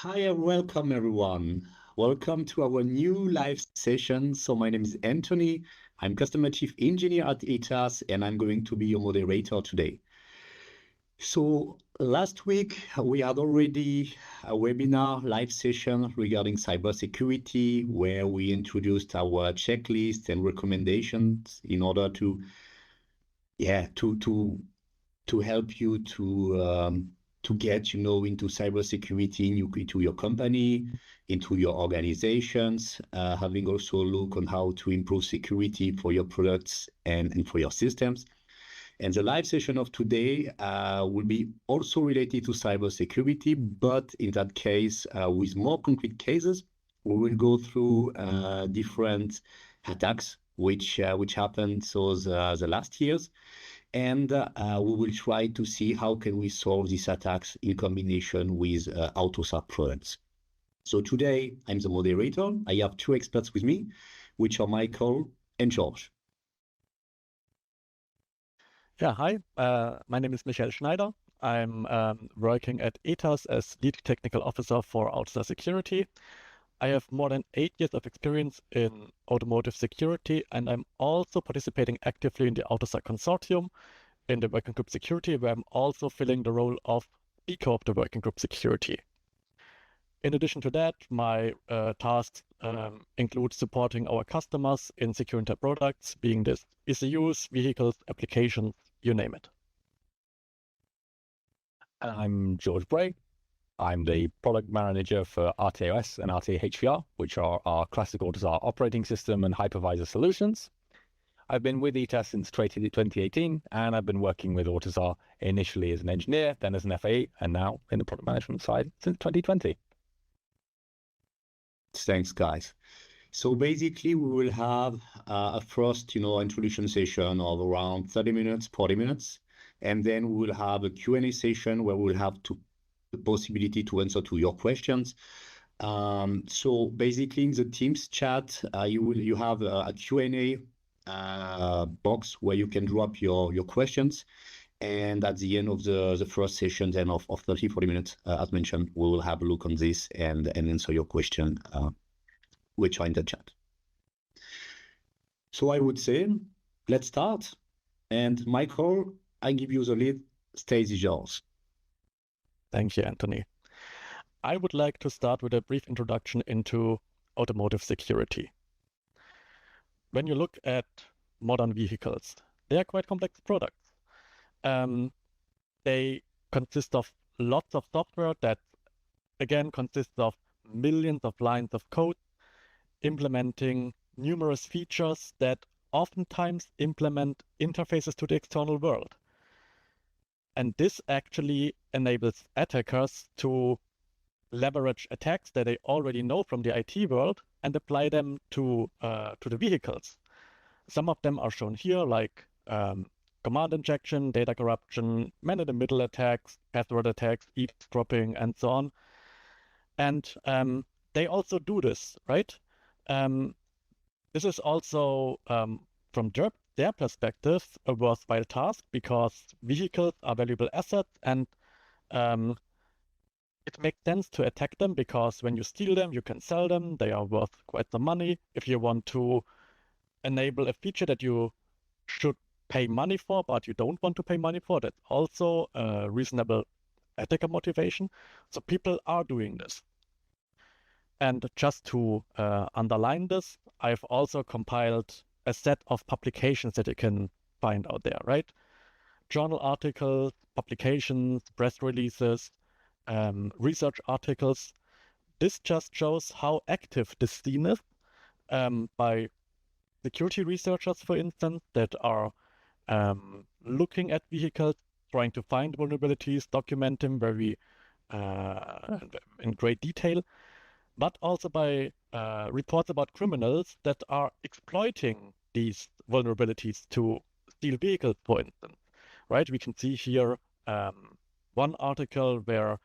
Hi and welcome everyone. Welcome to our new live session. So my name is Anthony. I'm Customer Chief Engineer at ETAS and I'm going to be your moderator today. So last week we had already a webinar live session regarding cybersecurity where we introduced our checklist and recommendations in order to help you to get into cybersecurity into your company, into your organizations, having also a look on how to improve security for your products and for your systems. And the live session of today will be also related to cybersecurity, but in that case, with more concrete cases, we will go through different attacks which happened the last years. And we will try to see how can we solve these attacks in combination with AUTOSAR products. So today I'm the moderator. I have two experts with me, which are Michael and George. Yeah, hi. My name is Michael Schneider. I'm working at ETAS as Lead Technical Officer for AUTOSAR Security. I have more than 8 years of experience in automotive security, and I'm also participating actively in the AUTOSAR Consortium in the Working Group Security, where I'm also filling the role of speaker of the Working Group Security. In addition to that, my tasks include supporting our customers in securing their products, being this ECUs, vehicles, applications, you name it. I'm George Bray. I'm the product manager for RTOS and RTA HVR, which are our classic AUTOSAR operating system and hypervisor solutions. I've been with ETAS since 2018, and I've been working with AUTOSAR initially as an engineer, then as an FAE, and now in the product management side since 2020. Thanks, guys. So basically, we will have a first, introduction session of around 30 minutes, 40 minutes. And then we will have a Q&A session where we'll have the possibility to answer to your questions. So basically, in the Teams chat, you have a Q&A box where you can drop your questions. And at the end of the first session, then of 30, 40 minutes, as mentioned, we will have a look on this and answer your question, which are in the chat. So I would say, let's start. And Michael, I give you the lead. Stage is yours. Thank you, Anthony. I would like to start with a brief introduction into automotive security. When you look at modern vehicles, they are quite complex products. They consist of lots of software that, again, consists of millions of lines of code, implementing numerous features that oftentimes implement interfaces to the external world. And this actually enables attackers to leverage attacks that they already know from the IT world and apply them to the vehicles. Some of them are shown here, like command injection, data corruption, man-in-the-middle attacks, password attacks, eavesdropping, and so on. And they also do this, right? This is also, from their perspective, a worthwhile task because vehicles are valuable assets, and it makes sense to attack them because when you steal them, you can sell them. They are worth quite some money. If you want to enable a feature that you should pay money for, but you don't want to pay money for, that's also a reasonable attacker motivation. So people are doing this. And just to underline this, I've also compiled a set of publications that you can find out there, right? Journal articles, publications, press releases, research articles. This just shows how active this scene is by security researchers, for instance, that are looking at vehicles, trying to find vulnerabilities, document them very in great detail, but also by reports about criminals that are exploiting these vulnerabilities to steal vehicles, for instance, right? We can see here one article where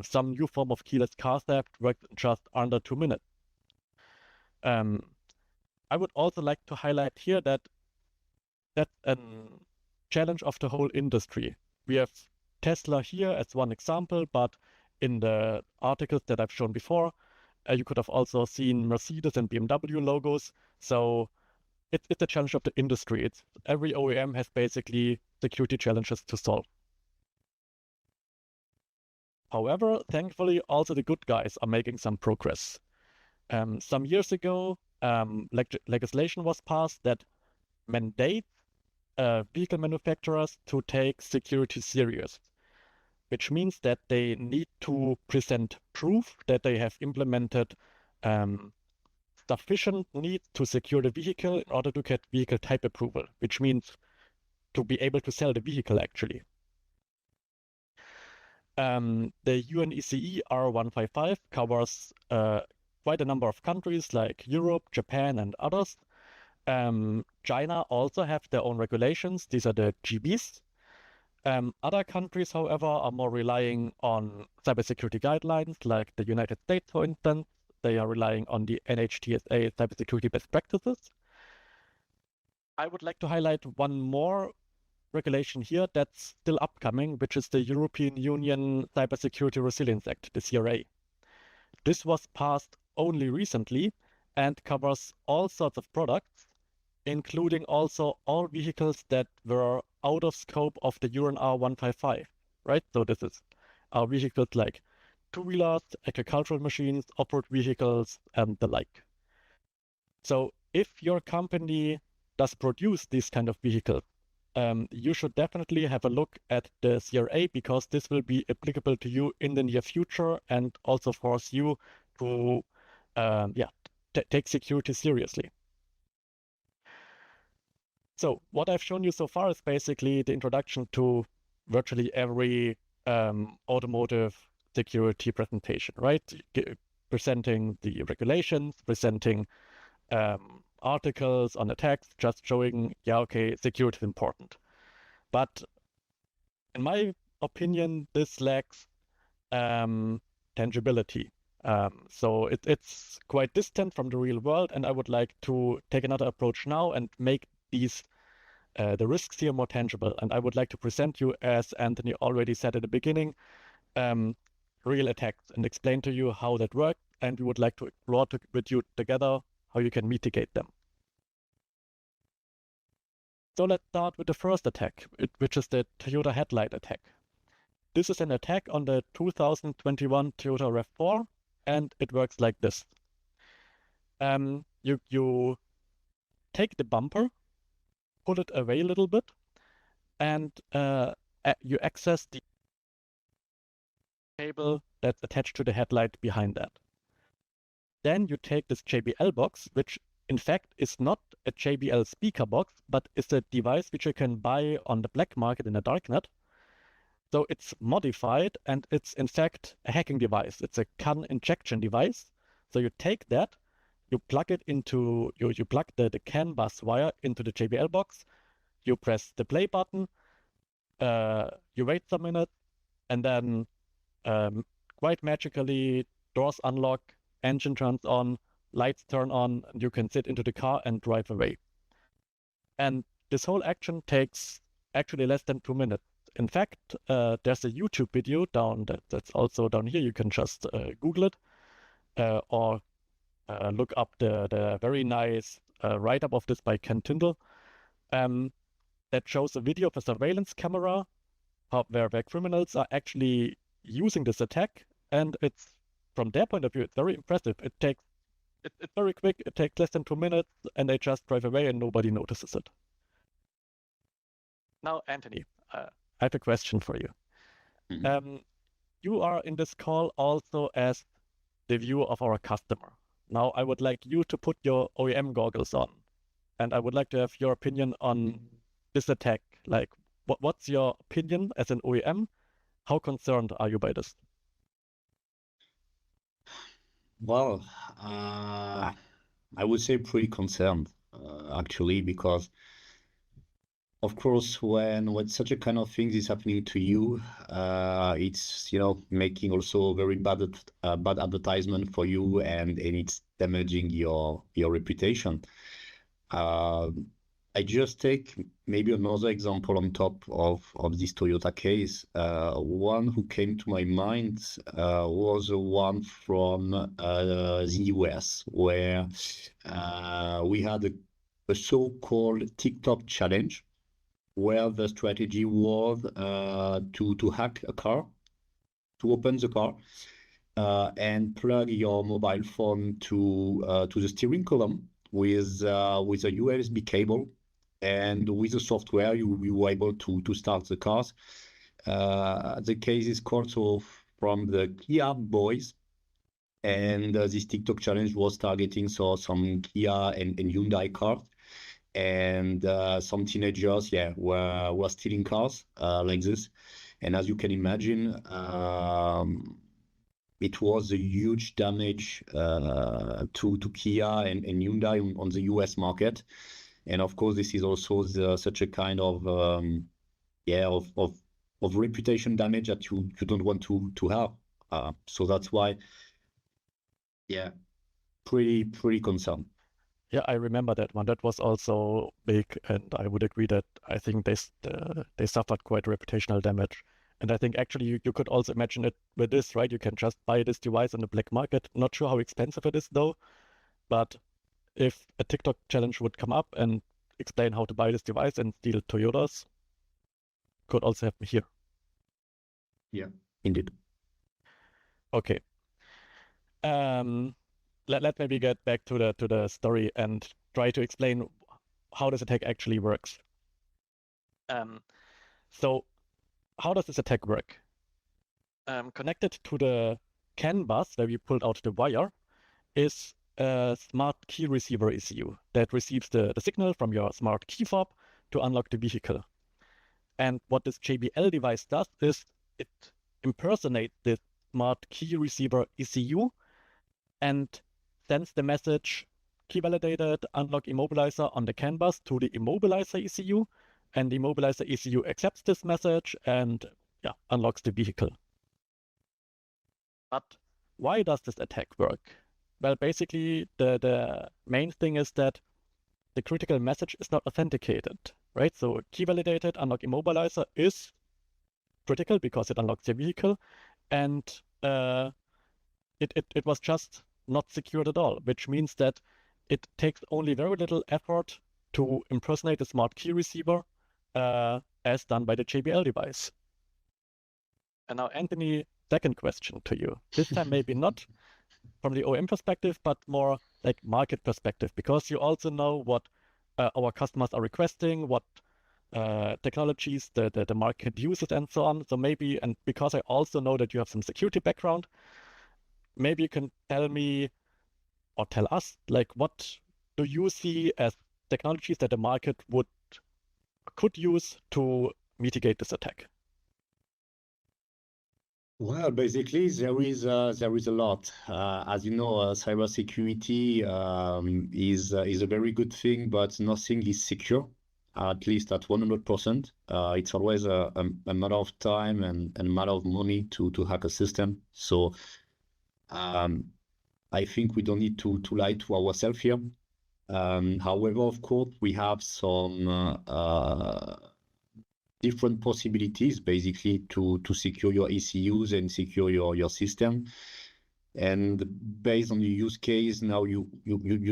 some new form of keyless car theft worked in just under 2 minutes. I would also like to highlight here that that's a challenge of the whole industry. We have Tesla here as one example, but in the articles that I've shown before, you could have also seen Mercedes and BMW logos. So it's a challenge of the industry. Every OEM has basically security challenges to solve. However, thankfully, also the good guys are making some progress. Some years ago, legislation was passed that mandates vehicle manufacturers to take security serious, which means that they need to present proof that they have implemented sufficient needs to secure the vehicle in order to get vehicle type approval, which means to be able to sell the vehicle actually. The UNECE R155 covers quite a number of countries like Europe, Japan, and others. China also have their own regulations. These are the GBs. Other countries, however, are more relying on cybersecurity guidelines, like the United States, for instance. They are relying on the NHTSA cybersecurity best practices. I would like to highlight one more regulation here that's still upcoming, which is the European Union Cybersecurity Resilience Act, the CRA. This was passed only recently and covers all sorts of products, including also all vehicles that were out of scope of the Euro R155, right? So this is our vehicles like two-wheelers, agricultural machines, off-road vehicles, and the like. So if your company does produce these kind of vehicles, you should definitely have a look at the CRA, because this will be applicable to you in the near future and also force you to take security seriously. So what I've shown you so far is basically the introduction to virtually every automotive security presentation, right? Presenting the regulations, presenting articles on attacks, just showing, yeah, okay, security is important. But in my opinion, this lacks tangibility. So it's quite distant from the real world, and I would like to take another approach now and make these the risks here more tangible. And I would like to present you, as Anthony already said at the beginning, real attacks and explain to you how that works. And we would like to explore with you together how you can mitigate them. So let's start with the first attack, which is the Toyota headlight attack. This is an attack on the 2021 Toyota RAV4, and it works like this. You take the bumper, pull it away a little bit, and you access the cable that's attached to the headlight behind that. Then you take this JBL box, which in fact is not a JBL speaker box, but is a device which you can buy on the black market in the darknet. So it's modified, and it's in fact a hacking device. It's a CAN injection device. So you take that, you plug it into, you plug the CAN bus wire into the JBL box, you press the play button, you wait some minutes, and then quite magically doors unlock, engine turns on, lights turn on, and you can sit into the car and drive away. And this whole action takes actually less than 2 minutes. In fact, there's a YouTube video that's also down here. You can just Google it or look up the very nice write-up of this by Ken Tyndall that shows a video of a surveillance camera where criminals are actually using this attack, and it's, from their point of view, it's very impressive. It's very quick. It takes less than 2 minutes, and they just drive away and nobody notices it. Now, Anthony, I have a question for you. Mhm. You are in this call also as the viewer of our customer. Now, I would like you to put your OEM goggles on, and I would like to have your opinion on this attack. Like, what's your opinion as an OEM? How concerned are you by this? Well, I would say pretty concerned, actually, because of course, when such a kind of thing is happening to you, it's making also very bad advertisement for you, and it's damaging your reputation. I just take maybe another example on top of this Toyota case. One who came to my mind was the one from the US, where we had a so-called TikTok challenge, where the strategy was to hack a car, to open the car, and plug your mobile phone to the steering column with a USB cable. And with the software, you were able to start the cars. The case is called from the Kia boys, and this TikTok challenge was targeting some Kia and Hyundai cars, and some teenagers, were stealing cars like this. And as you can imagine, it was a huge damage to Kia and Hyundai on the US market. And of course, this is also such a kind of reputation damage that you don't want to have. So that's why, pretty concerned. Yeah, I remember that one. That was also big, and I would agree that I think they suffered quite reputational damage. And I think actually you could also imagine it with this, right? You can just buy this device on the black market. Not sure how expensive it is though, but if a TikTok challenge would come up and explain how to buy this device and steal Toyotas, could also happen here. Yeah, indeed. Okay. Let maybe get back to the story and try to explain how this attack actually works. So how does this attack work? Connected to the CAN bus where we pulled out the wire is a smart key receiver ECU that receives the signal from your smart key fob to unlock the vehicle. And what this JBL device does is it impersonates the smart key receiver ECU and sends the message key validated unlock immobilizer on the CAN bus to the immobilizer ECU, and the immobilizer ECU accepts this message and unlocks the vehicle. But why does this attack work? Well, basically, the main thing is that the critical message is not authenticated, right? So key validated unlock immobilizer is critical because it unlocks the vehicle, and it was just not secured at all, which means that it takes only very little effort to impersonate the smart key receiver as done by the JBL device. And now, Anthony, second question to you. This time maybe not from the OEM perspective, but more like market perspective, because you also know what our customers are requesting, what technologies the market uses and so on. So maybe, and because I also know that you have some security background, maybe you can tell me or tell us, like, what do you see as technologies that the market could use to mitigate this attack? Well, basically, there is a lot. As you know, cybersecurity is a very good thing, but nothing is secure, at least at 100%. It's always a matter of time and a matter of money to hack a system. So I think we don't need to lie to ourselves here. However, of course, we have some different possibilities basically to secure your ECUs and secure your system. And based on the use case now you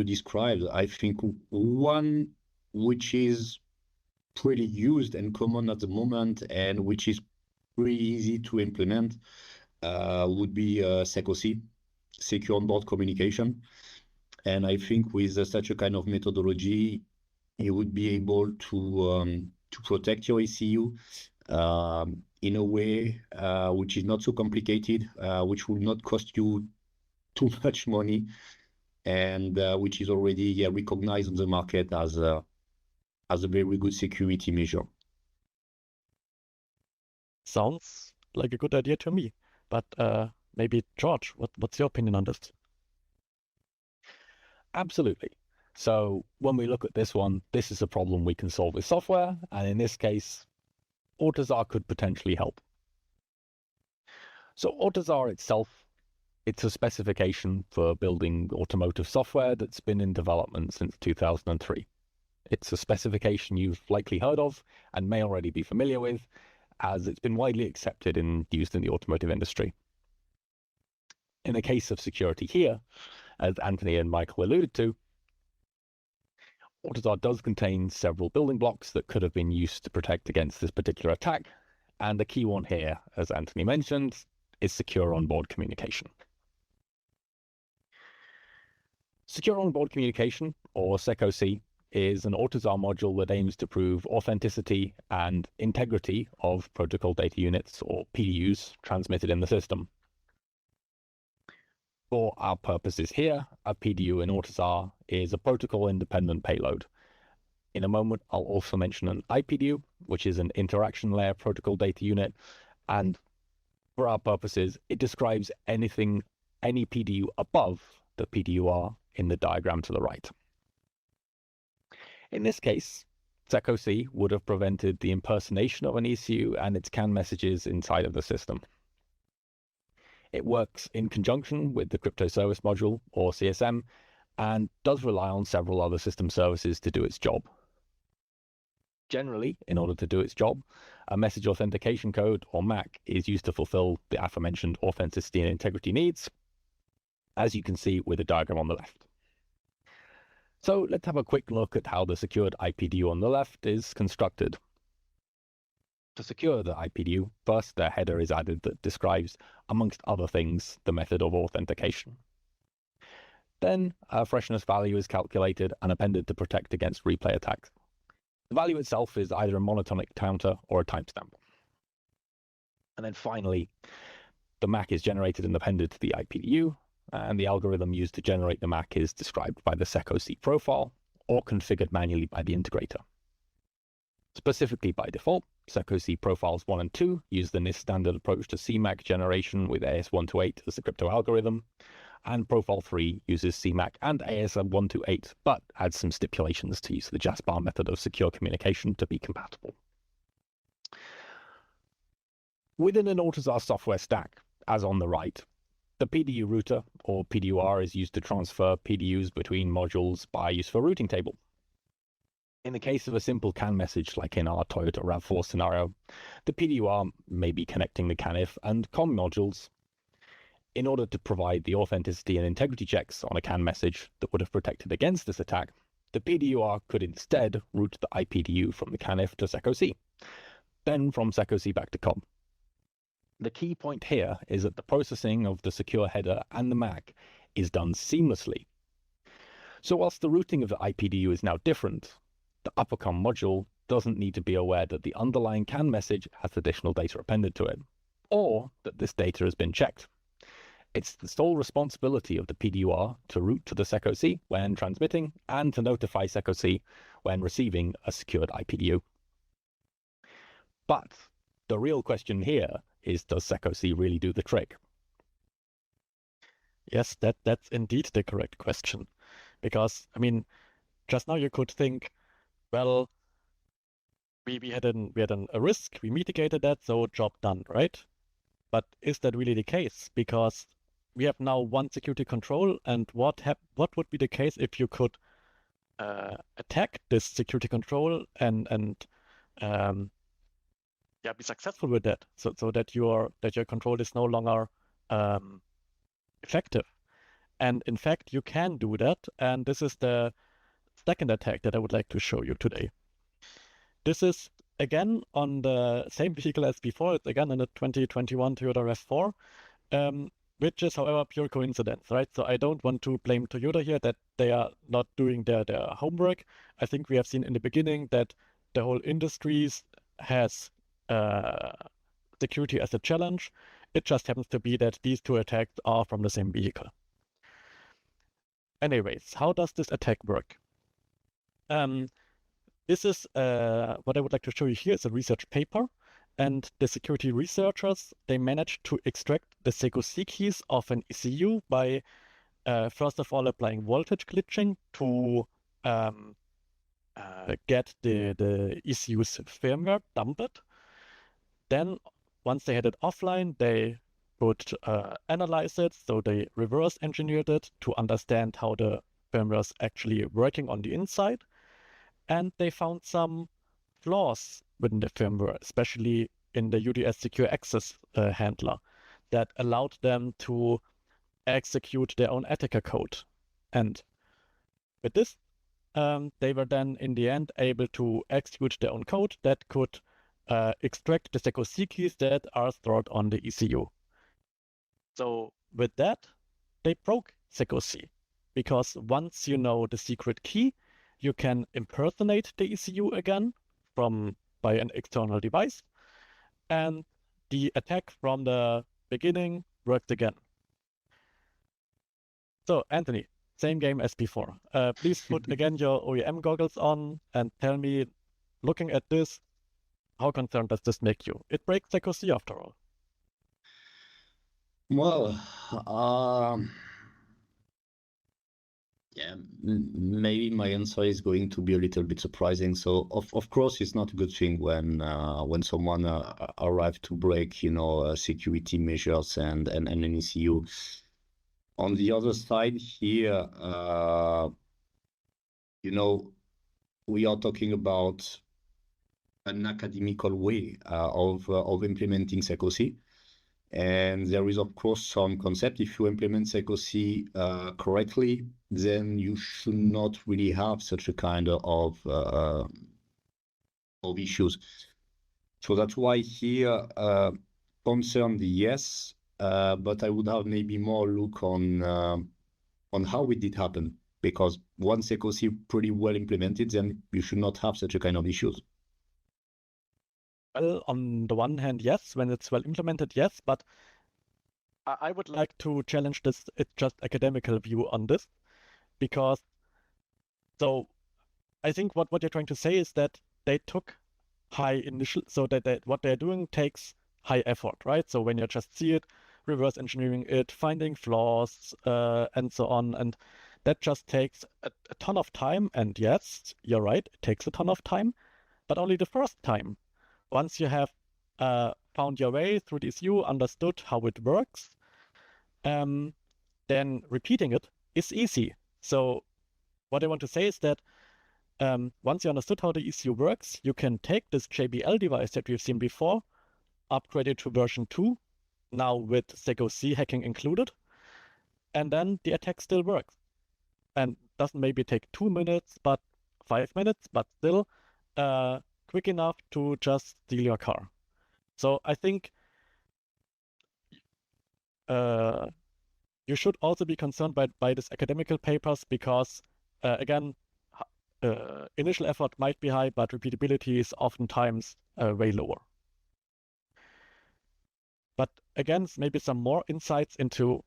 described, I think one which is pretty used and common at the moment and which is pretty easy to implement would be SecOC, Secure Onboard Communication. And I think with such a kind of methodology, you would be able to protect your ECU in a way which is not so complicated, which will not cost you too much money, and which is already recognized on the market as a very good security measure. Sounds like a good idea to me, but maybe George, what's your opinion on this? Absolutely. So when we look at this one, this is a problem we can solve with software, and in this case, AutoZAR could potentially help. So AutoZAR itself, it's a specification for building automotive software that's been in development since 2003. It's a specification you've likely heard of and may already be familiar with, as it's been widely accepted and used in the automotive industry. In the case of security here, as Anthony and Michael alluded to, AutoZAR does contain several building blocks that could have been used to protect against this particular attack, and the key one here, as Anthony mentioned, is secure onboard communication. Secure onboard communication, or SecOC, is an AutoZAR module that aims to prove authenticity and integrity of protocol data units, or PDUs, transmitted in the system. For our purposes here, a PDU in AutoZAR is a protocol-independent payload. In a moment, I'll also mention an IPDU, which is an interaction layer protocol data unit, and for our purposes, it describes any PDU above the PDUR in the diagram to the right. In this case, SecOC would have prevented the impersonation of an ECU and its CAN messages inside of the system. It works in conjunction with the Crypto Service Module, or CSM, and does rely on several other system services to do its job. Generally, in order to do its job, a message authentication code, or MAC, is used to fulfill the aforementioned authenticity and integrity needs, as you can see with the diagram on the left. So let's have a quick look at how the secured IPDU on the left is constructed. To secure the IPDU, first the header is added that describes, amongst other things, the method of authentication. Then a freshness value is calculated and appended to protect against replay attacks. The value itself is either a monotonic counter or a timestamp. And then finally, the MAC is generated and appended to the IPDU, and the algorithm used to generate the MAC is described by the SecOC profile or configured manually by the integrator. Specifically by default, SecOC profiles 1 and 2 use the NIST standard approach to CMAC generation with AS128 as the crypto algorithm, and profile 3 uses CMAC and AS128, but adds some stipulations to use the JASPAR method of secure communication to be compatible. Within an AutoZAR software stack, as on the right, the PDU router, or PDUR, is used to transfer PDUs between modules by use of a routing table. In the case of a simple CAN message, like in our Toyota RAV4 scenario, the PDUR may be connecting the CANIF and COM modules. In order to provide the authenticity and integrity checks on a CAN message that would have protected against this attack, the PDUR could instead route the IPDU from the CANIF to SecOC, then from SecOC back to COM. The key point here is that the processing of the secure header and the MAC is done seamlessly. So whilst the routing of the IPDU is now different, the upper COM module doesn't need to be aware that the underlying CAN message has additional data appended to it, or that this data has been checked. It's the sole responsibility of the PDUR to route to the SecOC when transmitting and to notify SecOC when receiving a secured IPDU. But the real question here is, does SecOC really do the trick? Yes, that's indeed the correct question. Because, I mean, just now you could think, well, we had a risk, we mitigated that, so job done, right? But is that really the case? Because we have now one security control, and what would be the case if you could attack this security control and be successful with that, so that your control is no longer effective. And in fact, you can do that, and this is the second attack that I would like to show you today. This is again on the same vehicle as before. It's again on the 2021 Toyota RAV4, which is, however, pure coincidence, right? So I don't want to blame Toyota here that they are not doing their homework. I think we have seen in the beginning that the whole industry has security as a challenge. It just happens to be that these two attacks are from the same vehicle. Anyways, how does this attack work? This is what I would like to show you here is a research paper, and the security researchers, they managed to extract the SecOC keys of an ECU by first of all applying voltage glitching to get the ECU's firmware dumped. Then once they had it offline, they could analyze it, so they reverse engineered it to understand how the firmware is actually working on the inside. and they found some flaws within the firmware, especially in the UDS secure access handler, that allowed them to execute their own attacker code. And with this, they were then in the end able to execute their own code that could extract the SecOC keys that are stored on the ECU. So with that, they broke SecOC, because once you know the secret key, you can impersonate the ECU again by an external device, and the attack from the beginning works again. So Anthony, same game as before. Please put again your OEM goggles on and tell me, looking at this, how concerned does this make you? It breaks SecOC after all. Well, yeah, maybe my answer is going to be a little bit surprising. So of course it's not a good thing when someone arrives to break, security measures and an ECU. On the other side here, we are talking about an academical way of implementing SecOC. And there is, of course, some concept. If you implement SecOC correctly, then you should not really have such a kind of issues. So that's why here, concerned, yes, but I would have maybe more look on how it did happen. Because once SecOC pretty well implemented, then you should not have such a kind of issues. Well, on the one hand, yes, when it's well implemented, yes, but I would like to challenge this, it's just academical view on this, because so I think what you're trying to say is that they took high initial, so that what they're doing takes high effort, right? So when you just see it, reverse engineering it, finding flaws, and so on, and that just takes a ton of time. And yes, you're right, it takes a ton of time, but only the first time. Once you have found your way through the ECU, understood how it works, then repeating it is easy. So what I want to say is that once you understood how the ECU works, you can take this JBL device that we've seen before, upgrade it to version 2, now with SecOC hacking included, and then the attack still works. And doesn't maybe take 2 minutes, but 5 minutes, but still quick enough to just steal your car. So I think you should also be concerned by these academical papers, because again, initial effort might be high, but repeatability is oftentimes way lower. But again, maybe some more insights into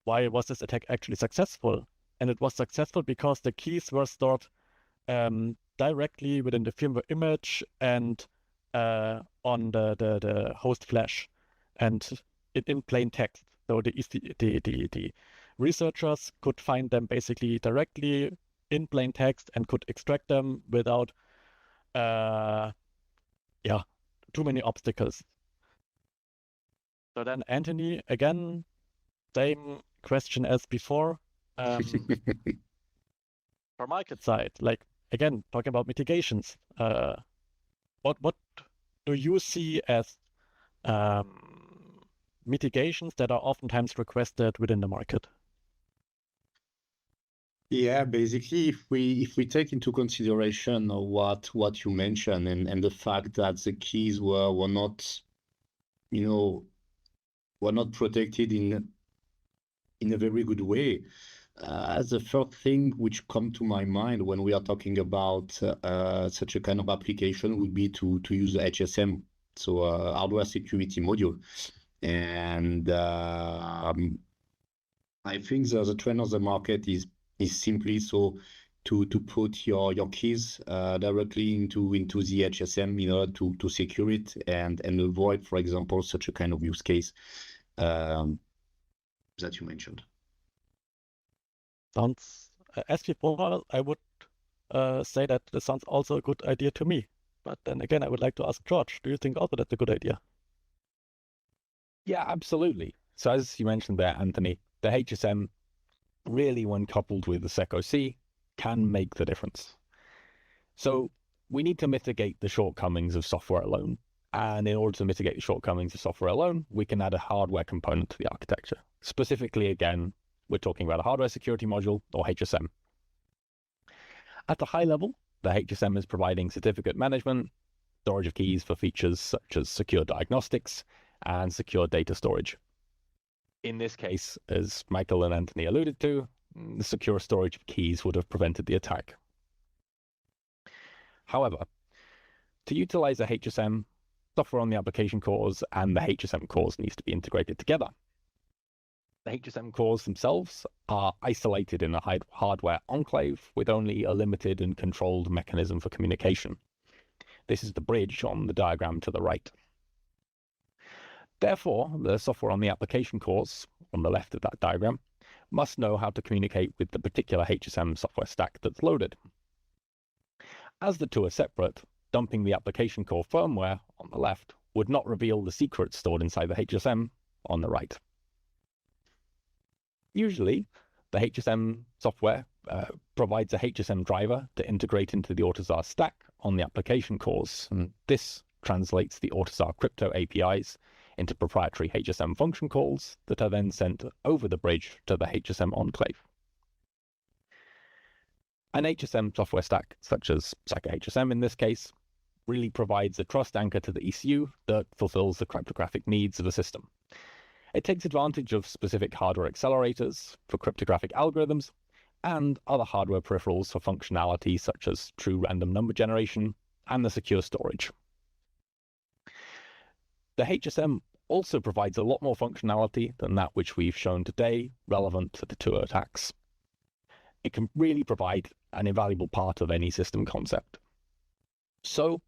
why was this attack actually successful. And it was successful because the keys were stored directly within the firmware image and on the host flash, and in plain text. So the researchers could find them basically directly in plain text and could extract them without too many obstacles. So then Anthony, again, same question as before. From market side, like again, talking about mitigations, what do you see as mitigations that are oftentimes requested within the market? Yeah, basically, if we take into consideration what you mentioned and the fact that the keys were not, were not protected in a very good way. The first thing which come to my mind when we are talking about such a kind of application would be to use the HSM, so hardware security module. And I think the trend of the market is simply so to put your keys directly into the HSM in order to secure it and avoid, for example, such a kind of use case that you mentioned. Sounds, as before, I would say that this sounds also a good idea to me. But then again, I would like to ask George, do you think also that's a good idea? Yeah, absolutely. So as you mentioned there, Anthony, the HSM really, when coupled with the SecOC, can make the difference. So we need to mitigate the shortcomings of software alone. And in order to mitigate the shortcomings of software alone, we can add a hardware component to the architecture. Specifically, again, we're talking about a hardware security module, or HSM. At a high level, the HSM is providing certificate management, storage of keys for features such as secure diagnostics, and secure data storage. In this case, as Michael and Anthony alluded to, the secure storage of keys would have prevented the attack. However, to utilize a HSM, software on the application cores and the HSM cores needs to be integrated together. The HSM cores themselves are isolated in a hardware enclave with only a limited and controlled mechanism for communication. This is the bridge on the diagram to the right. Therefore, the software on the application cores, on the left of that diagram, must know how to communicate with the particular HSM software stack that's loaded. As the two are separate, dumping the application core firmware on the left would not reveal the secrets stored inside the HSM on the right. Usually, the HSM software provides a HSM driver to integrate into the AUTOSAR stack on the application cores, and this translates the AUTOSAR crypto APIs into proprietary HSM function calls that are then sent over the bridge to the HSM enclave. An HSM software stack, such as Psycho HSM in this case, really provides a trust anchor to the ECU that fulfills the cryptographic needs of the system. It takes advantage of specific hardware accelerators for cryptographic algorithms and other hardware peripherals for functionality such as true random number generation and the secure storage. The HSM also provides a lot more functionality than that which we've shown today relevant to the two attacks. It can really provide an invaluable part of any system concept. So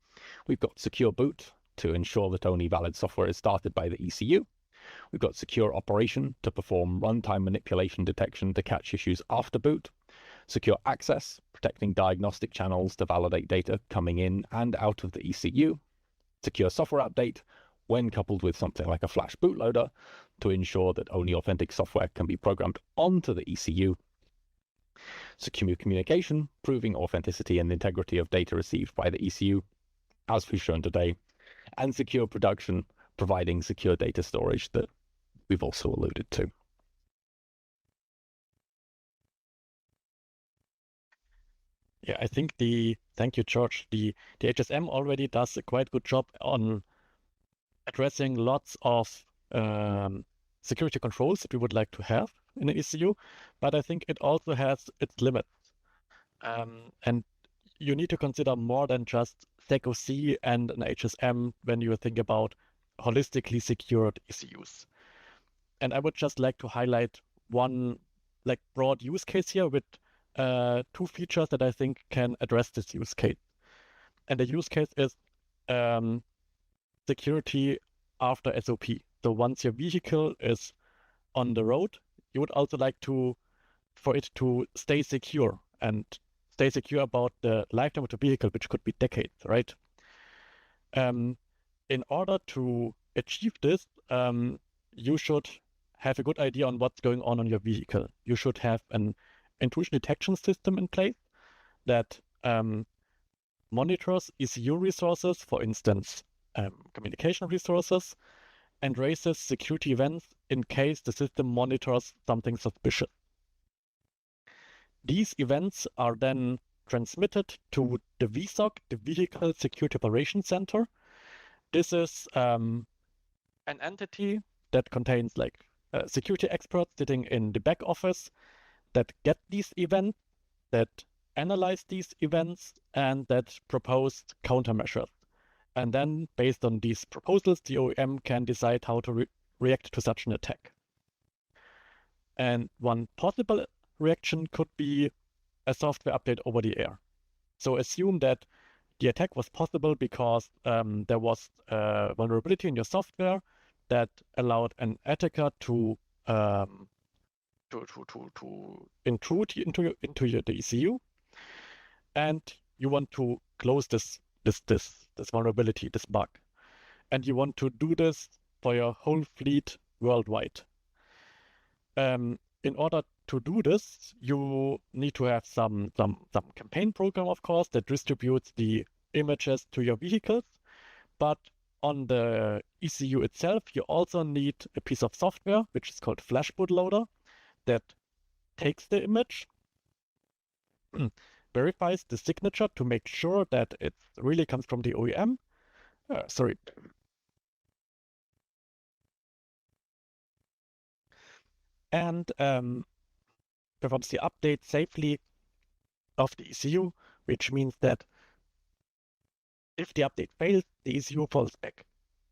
we've got secure boot to ensure that only valid software is started by the ECU. We've got secure operation to perform runtime manipulation detection to catch issues after boot. Secure access, protecting diagnostic channels to validate data coming in and out of the ECU. Secure software update, when coupled with something like a flash bootloader, to ensure that only authentic software can be programmed onto the ECU. Secure communication, proving authenticity and integrity of data received by the ECU, as we've shown today. And secure production, providing secure data storage that we've also alluded to. Yeah, I think thank you, George. The HSM already does a quite good job on addressing lots of security controls that we would like to have in an ECU, but I think it also has its limits. And you need to consider more than just SecOC and an HSM when you think about holistically secured ECUs. And I would just like to highlight one broad use case here with two features that I think can address this use case. And the use case is security after SOP. So once your vehicle is on the road, you would also like for it to stay secure and stay secure about the lifetime of the vehicle, which could be decades, right? In order to achieve this, you should have a good idea on what's going on your vehicle. You should have an intrusion detection system in place that monitors ECU resources, for instance, communication resources, and raises security events in case the system monitors something suspicious. These events are then transmitted to the VSOC, the Vehicle Security Operations Center. This is an entity that contains security experts sitting in the back office that get these events, that analyze these events, and that propose countermeasures. And then, based on these proposals, the OEM can decide how to react to such an attack. And one possible reaction could be a software update over the air. So assume that the attack was possible because there was a vulnerability in your software that allowed an attacker to intrude into the ECU, and you want to close this vulnerability, this bug, and you want to do this for your whole fleet worldwide. In order to do this, you need to have some campaign program, of course, that distributes the images to your vehicles. But on the ECU itself, you also need a piece of software, which is called Flash Bootloader, that takes the image, verifies the signature to make sure that it really comes from the OEM. And performs the update safely of the ECU, which means that if the update fails, the ECU falls back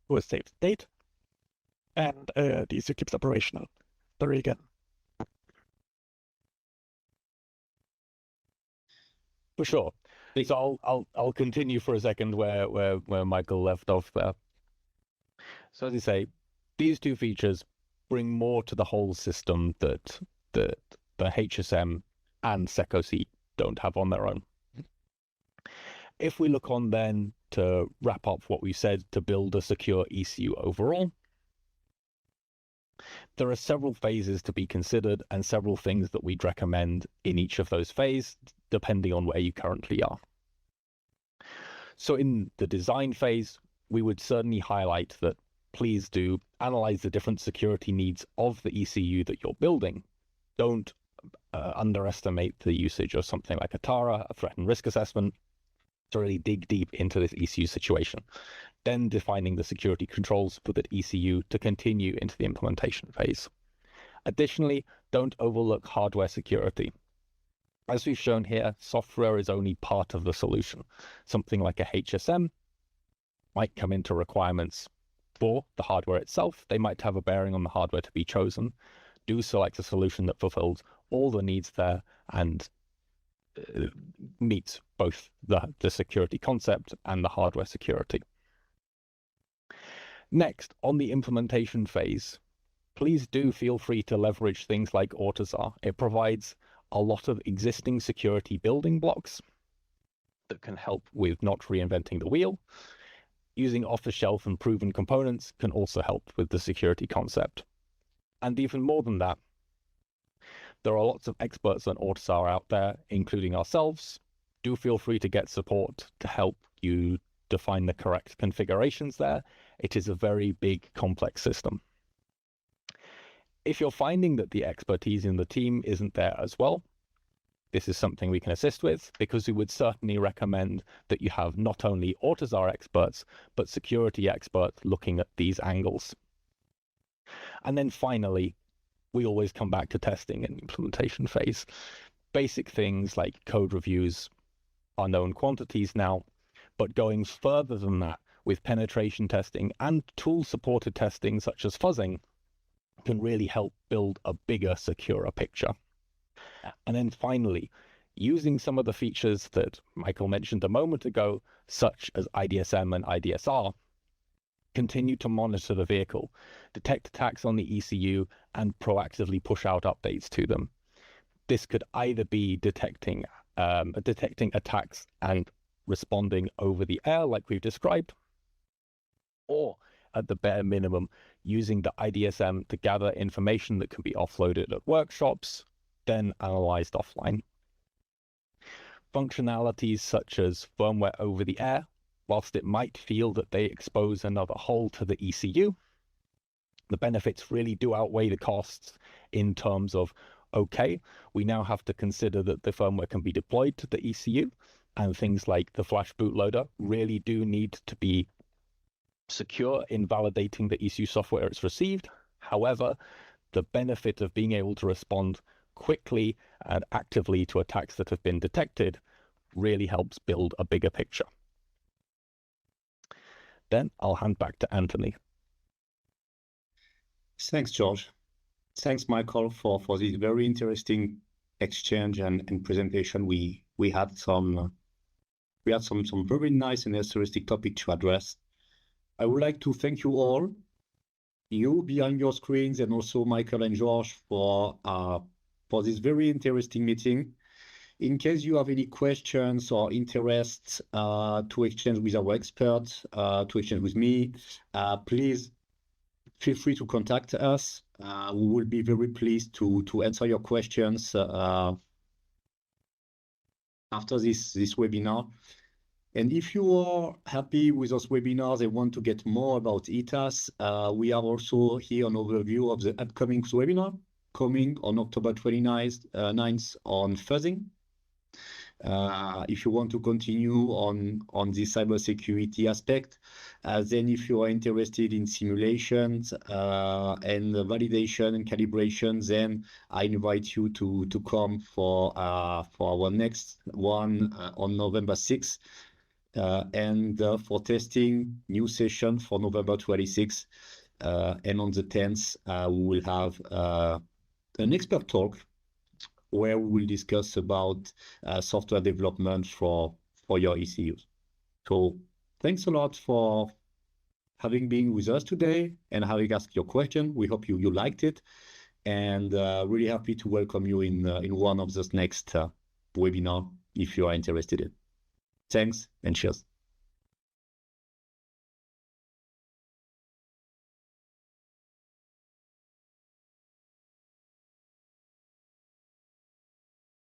to a safe state, and the ECU keeps operational. Sorry again. For sure. So I'll continue for a second where Michael left off there. So as you say, these two features bring more to the whole system that the HSM and SecOC don't have on their own. If we look on then to wrap up what we said to build a secure ECU overall, there are several phases to be considered and several things that we'd recommend in each of those phases, depending on where you currently are. So in the design phase, we would certainly highlight that please do analyze the different security needs of the ECU that you're building. Don't underestimate the usage of something like a TARA, a threat and risk assessment, to really dig deep into this ECU situation. Then defining the security controls for that ECU to continue into the implementation phase. Additionally, don't overlook hardware security. As we've shown here, software is only part of the solution. Something like a HSM might come into requirements for the hardware itself. They might have a bearing on the hardware to be chosen. Do select a solution that fulfills all the needs there and meets both the security concept and the hardware security. Next, on the implementation phase, please do feel free to leverage things like AutoSAR. It provides a lot of existing security building blocks that can help with not reinventing the wheel. Using off-the-shelf and proven components can also help with the security concept. And even more than that, there are lots of experts on AutoSAR out there, including ourselves. Do feel free to get support to help you define the correct configurations there. It is a very big, complex system. If you're finding that the expertise in the team isn't there as well, this is something we can assist with, because we would certainly recommend that you have not only AutoSAR experts, but security experts looking at these angles. And then finally, we always come back to testing and implementation phase. Basic things like code reviews are known quantities now, but going further than that with penetration testing and tool-supported testing such as fuzzing can really help build a bigger, securer picture. And then finally, using some of the features that Michael mentioned a moment ago, such as IDSM and IDSR, continue to monitor the vehicle, detect attacks on the ECU, and proactively push out updates to them. This could either be detecting attacks and responding over the air like we've described, or at the bare minimum, using the IDSM to gather information that can be offloaded at workshops, then analyzed offline. Functionalities such as firmware over the air, whilst it might feel that they expose another hole to the ECU, the benefits really do outweigh the costs in terms of, okay, we now have to consider that the firmware can be deployed to the ECU, and things like the Flash bootloader really do need to be secure in validating the ECU software it's received. However, the benefit of being able to respond quickly and actively to attacks that have been detected really helps build a bigger picture. Then I'll hand back to Anthony. Thanks, George. Thanks, Michael, for this very interesting exchange and presentation. We had some very nice and interesting topic to address. I would like to thank you all, you behind your screens, and also Michael and George for this very interesting meeting. In case you have any questions or interests to exchange with our experts, to exchange with me, please feel free to contact us. We will be very pleased to answer your questions after this webinar. And if you are happy with those webinars and want to get more about ETAS, we have also here an overview of the upcoming webinar coming on October 29th on fuzzing. If you want to continue on the cybersecurity aspect, then if you are interested in simulations and validation and calibration, then I invite you to come for our next one on November 6th. And for testing, new session for November 26th. And on the 10th, we will have an expert talk where we will discuss about software development for your ECUs. So thanks a lot for having been with us today and having asked your question. We hope you liked it, and really happy to welcome you in one of those next webinar if you are interested in. Thanks and cheers.